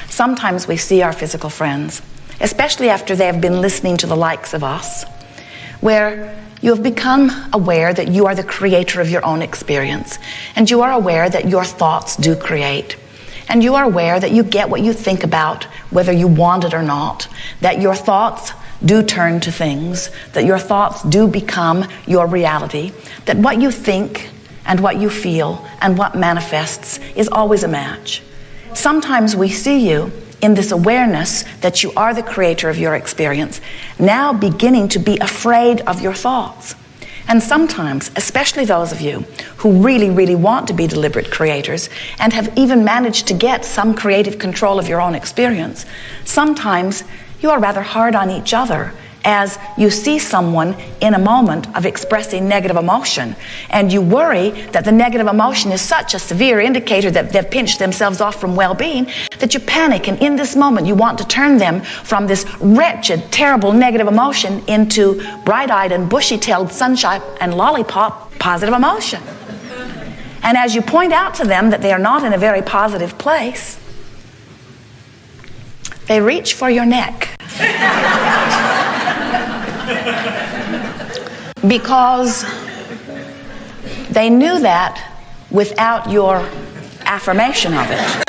Sometimes we see our physical friends, especially after they have been listening to the likes of us, where you have become aware that you are the creator of your own experience, and you are aware that your thoughts do create, and you are aware that you get what you think about, whether you want it or not, that your thoughts do turn to things, that your thoughts do become your reality, that what you think and what you feel and what manifests is always a match. Sometimes we see you in this awareness that you are the creator of your experience, now beginning to be afraid of your thoughts. And sometimes, especially those of you who really, really want to be deliberate creators and have even managed to get some creative control of your own experience, sometimes you are rather hard on each other as you see someone in a moment of expressing negative emotion, and you worry that the negative emotion is such a severe indicator that they've pinched themselves off from well-being that you panic, and in this moment you want to turn them from this wretched, terrible negative emotion into bright-eyed and bushy-tailed sunshine and lollipop positive emotion. And as you point out to them that they are not in a very positive place, they reach for your neck. Because they knew that without your affirmation of it.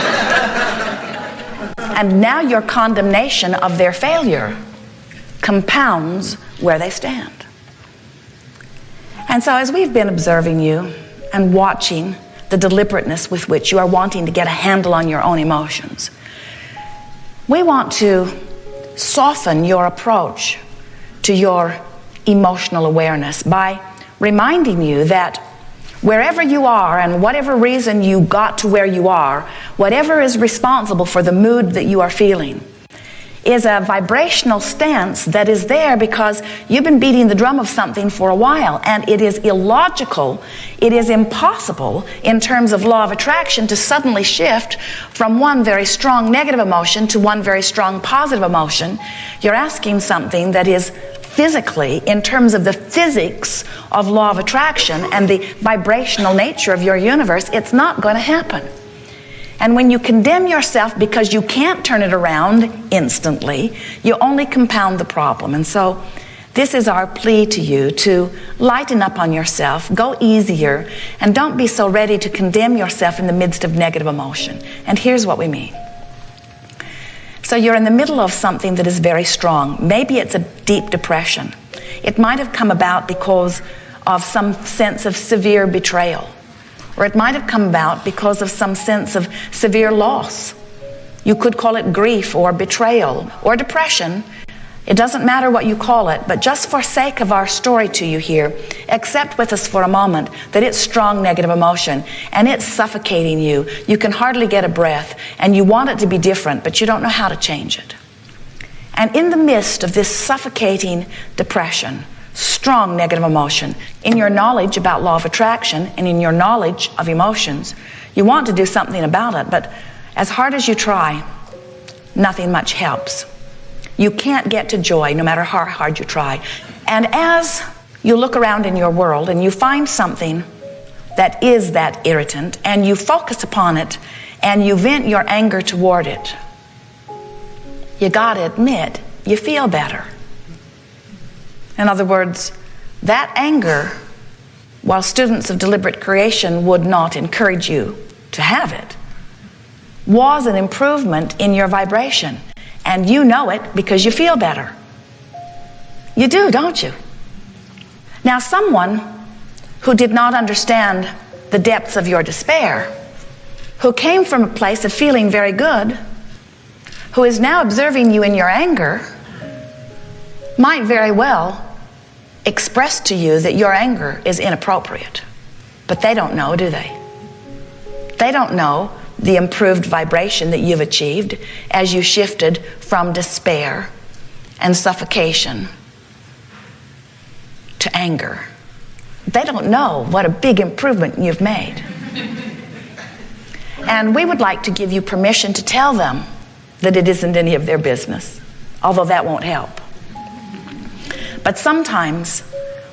And now your condemnation of their failure compounds where they stand. And so as we've been observing you and watching the deliberateness with which you are wanting to get a handle on your own emotions, we want to soften your approach to your emotional awareness by reminding you that wherever you are and whatever reason you got to where you are, whatever is responsible for the mood that you are feeling is a vibrational stance that is there because you've been beating the drum of something for a while, and it is illogical, it is impossible in terms of law of attraction to suddenly shift from one very strong negative emotion to one very strong positive emotion. You're asking something that is physically, in terms of the physics of law of attraction and the vibrational nature of your universe, it's not going to happen. And when you condemn yourself because you can't turn it around instantly, you only compound the problem. And so this is our plea to you to lighten up on yourself, go easier, and don't be so ready to condemn yourself in the midst of negative emotion. And here's what we mean. So you're in the middle of something that is very strong. Maybe it's a deep depression. It might have come about because of some sense of severe betrayal. Or it might have come about because of some sense of severe loss. You could call it grief or betrayal or depression. It doesn't matter what you call it, but just for sake of our story to you here, accept with us for a moment that it's strong negative emotion and it's suffocating you. You can hardly get a breath and you want it to be different, but you don't know how to change it. And in the midst of this suffocating depression, strong negative emotion, in your knowledge about law of attraction and in your knowledge of emotions, you want to do something about it, but as hard as you try, nothing much helps. You can't get to joy no matter how hard you try. And as you look around in your world and you find something that is that irritant and you focus upon it and you vent your anger toward it, you gotta admit, you feel better. In other words, that anger, while students of deliberate creation would not encourage you to have it, was an improvement in your vibration. And you know it because you feel better. You do, don't you? Now, someone who did not understand the depths of your despair, who came from a place of feeling very good, who is now observing you in your anger, might very well express to you that your anger is inappropriate. But they don't know, do they? They don't know the improved vibration that you've achieved as you shifted from despair and suffocation to anger. They don't know what a big improvement you've made. And we would like to give you permission to tell them that it isn't any of their business, although that won't help. But sometimes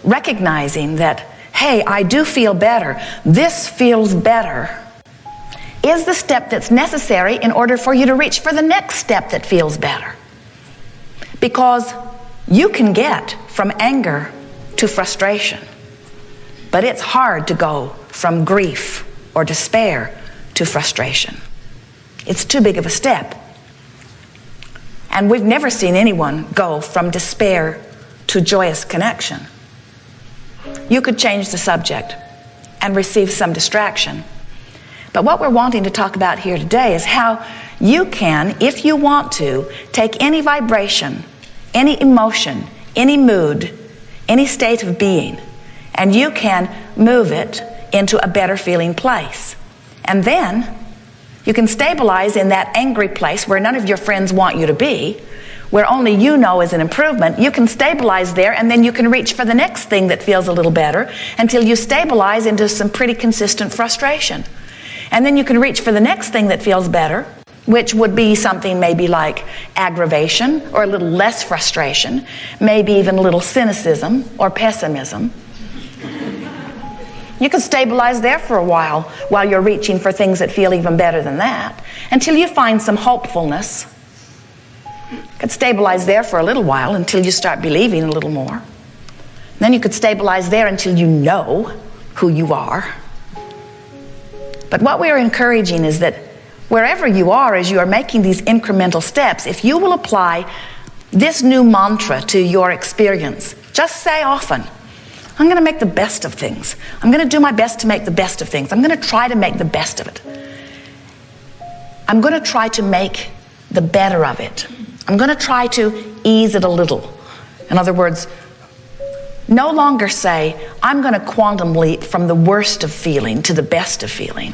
recognizing that, hey, I do feel better, this feels better, is the step that's necessary in order for you to reach for the next step that feels better. Because you can get from anger to frustration, but it's hard to go from grief or despair to frustration. It's too big of a step. And we've never seen anyone go from despair to joyous connection. You could change the subject and receive some distraction. But what we're wanting to talk about here today is how you can, if you want to, take any vibration, any emotion, any mood, any state of being, and you can move it into a better feeling place. And then you can stabilize in that angry place where none of your friends want you to be, where only you know is an improvement. You can stabilize there, and then you can reach for the next thing that feels a little better until you stabilize into some pretty consistent frustration. And then you can reach for the next thing that feels better, which would be something maybe like aggravation or a little less frustration, maybe even a little cynicism or pessimism. You can stabilize there for a while you're reaching for things that feel even better than that, until you find some hopefulness. You could stabilize there for a little while until you start believing a little more. Then you could stabilize there until you know who you are. But what we're encouraging is that wherever you are as you are making these incremental steps, if you will apply this new mantra to your experience, just say often, I'm going to make the best of things. I'm going to do my best to make the best of things. I'm going to try to make the best of it. I'm going to try to make the better of it. I'm going to try to ease it a little. In other words, no longer say, I'm going to quantum leap from the worst of feeling to the best of feeling.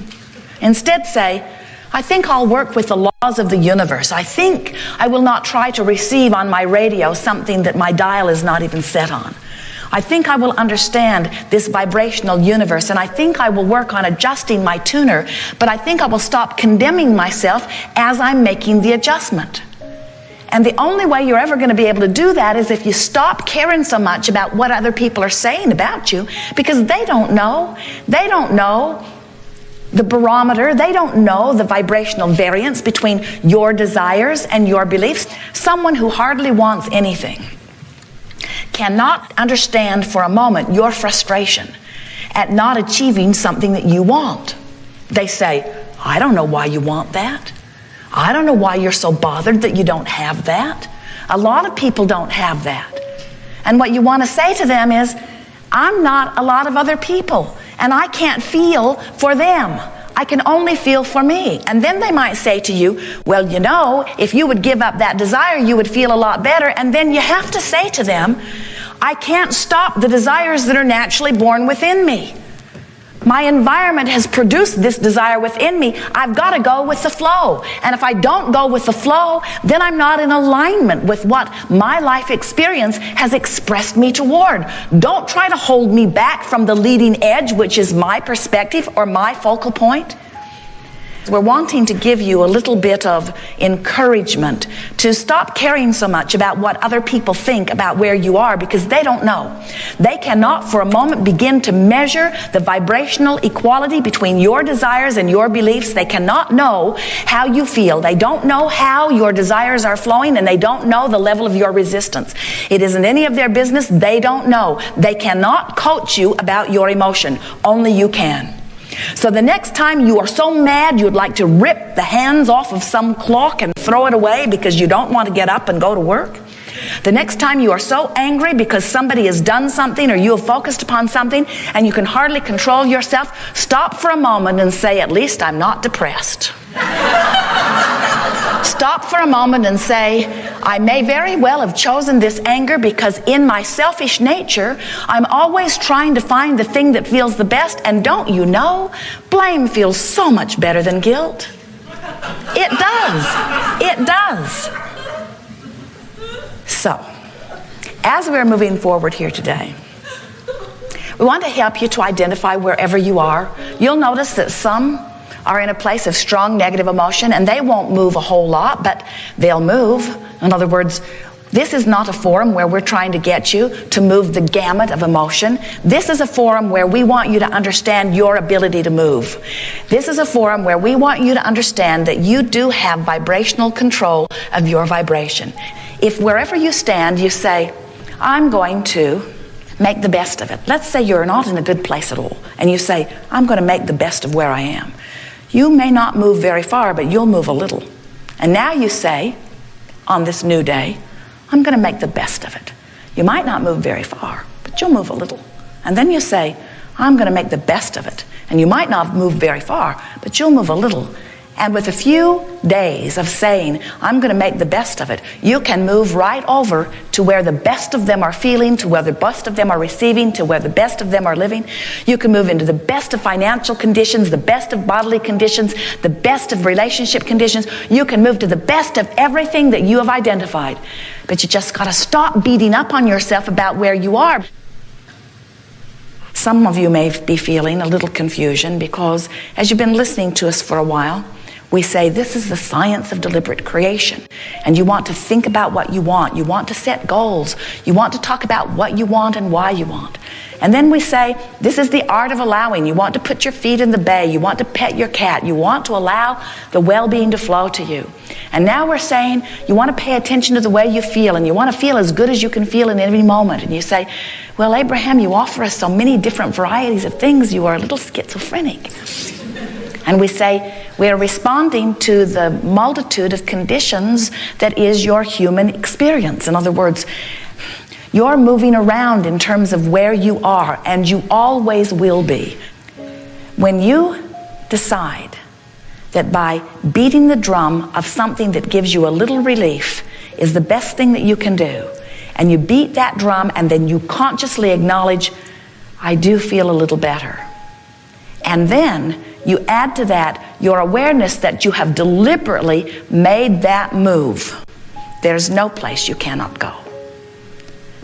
Instead say, I think I'll work with the laws of the universe. I think I will not try to receive on my radio something that my dial is not even set on. I think I will understand this vibrational universe, and I think I will work on adjusting my tuner, but I think I will stop condemning myself as I'm making the adjustment. And the only way you're ever going to be able to do that is if you stop caring so much about what other people are saying about you, because they don't know. They don't know the barometer. They don't know the vibrational variance between your desires and your beliefs. Someone who hardly wants anything cannot understand for a moment your frustration at not achieving something that you want. They say, I don't know why you want that. I don't know why you're so bothered that you don't have that. A lot of people don't have that. And what you want to say to them is, I'm not a lot of other people, and I can't feel for them. I can only feel for me. And then they might say to you, well, you know, if you would give up that desire, you would feel a lot better. And then you have to say to them, I can't stop the desires that are naturally born within me. My environment has produced this desire within me. I've got to go with the flow. And if I don't go with the flow, then I'm not in alignment with what my life experience has expressed me toward. Don't try to hold me back from the leading edge, which is my perspective or my focal point. We're wanting to give you a little bit of encouragement to stop caring so much about what other people think about where you are, because they don't know. They cannot for a moment begin to measure the vibrational equality between your desires and your beliefs. They cannot know how you feel. They don't know how your desires are flowing, and they don't know the level of your resistance. It isn't any of their business. They don't know. They cannot coach you about your emotion. Only you can. So the next time you are so mad you'd like to rip the hands off of some clock and throw it away because you don't want to get up and go to work, the next time you are so angry because somebody has done something or you have focused upon something and you can hardly control yourself, stop for a moment and say, at least I'm not depressed. Stop for a moment and say, I may very well have chosen this anger because in my selfish nature, I'm always trying to find the thing that feels the best. And don't you know, blame feels so much better than guilt. It does. It does. So, as we're moving forward here today, we want to help you to identify wherever you are. You'll notice that some are in a place of strong negative emotion, and they won't move a whole lot, but they'll move. In other words, This is not a forum where we're trying to get you to move the gamut of emotion. This is a forum where we want you to understand your ability to move. This is a forum where we want you to understand that you do have vibrational control of your vibration. If wherever you stand, you say, I'm going to make the best of it. Let's say you're not in a good place at all, and you say, I'm going to make the best of where I am. You may not move very far, but you'll move a little. And now you say, on this new day, I'm going to make the best of it. You might not move very far, but you'll move a little. And then you say, I'm going to make the best of it. And you might not move very far, but you'll move a little. And with a few days of saying, I'm going to make the best of it, you can move right over to where the best of them are feeling, to where the best of them are receiving, to where the best of them are living. You can move into the best of financial conditions, the best of bodily conditions, the best of relationship conditions. You can move to the best of everything that you have identified. But you just got to stop beating up on yourself about where you are. Some of you may be feeling a little confusion because as you've been listening to us for a while, we say this is the science of deliberate creation. And you want to think about what you want. You want to set goals. You want to talk about what you want and why you want. And then we say this is the art of allowing. You want to put your feet in the bay. You want to pet your cat. You want to allow the well-being to flow to you. And now we're saying you want to pay attention to the way you feel, and you want to feel as good as you can feel in every moment. And you say, well, Abraham, you offer us so many different varieties of things. You are a little schizophrenic. And we say, we are responding to the multitude of conditions that is your human experience. In other words, you're moving around in terms of where you are, and you always will be. When you decide that by beating the drum of something that gives you a little relief is the best thing that you can do, and you beat that drum and then you consciously acknowledge, I do feel a little better. And then you add to that your awareness that you have deliberately made that move. There's no place you cannot go.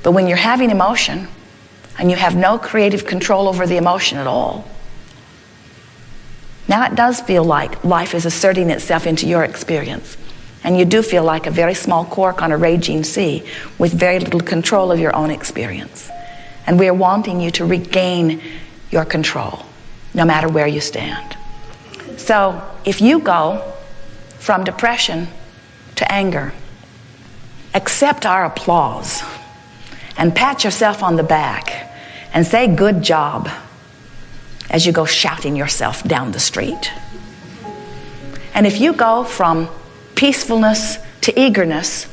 But when you're having emotion and you have no creative control over the emotion at all, now it does feel like life is asserting itself into your experience. And you do feel like a very small cork on a raging sea with very little control of your own experience. And we are wanting you to regain your control, no matter where you stand. So if you go from depression to anger, accept our applause and pat yourself on the back and say good job as you go shouting yourself down the street. And if you go from peacefulness to eagerness,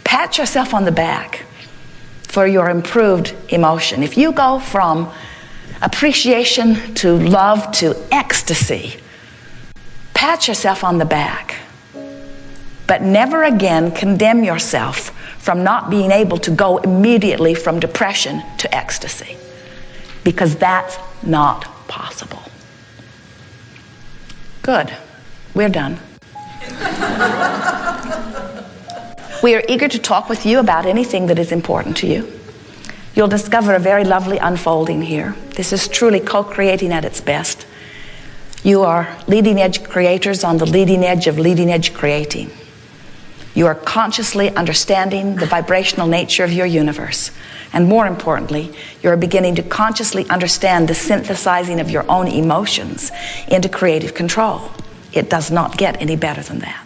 pat yourself on the back for your improved emotion. If you go from appreciation to love to ecstasy, pat yourself on the back. But never again condemn yourself from not being able to go immediately from depression to ecstasy, because that's not possible. Good. We're done. We are eager to talk with you about anything that is important to you. You'll discover a very lovely unfolding here. This is truly co-creating at its best. You are leading edge creators on the leading edge of leading edge creating. You are consciously understanding the vibrational nature of your universe. And more importantly, you are beginning to consciously understand the synthesizing of your own emotions into creative control. It does not get any better than that.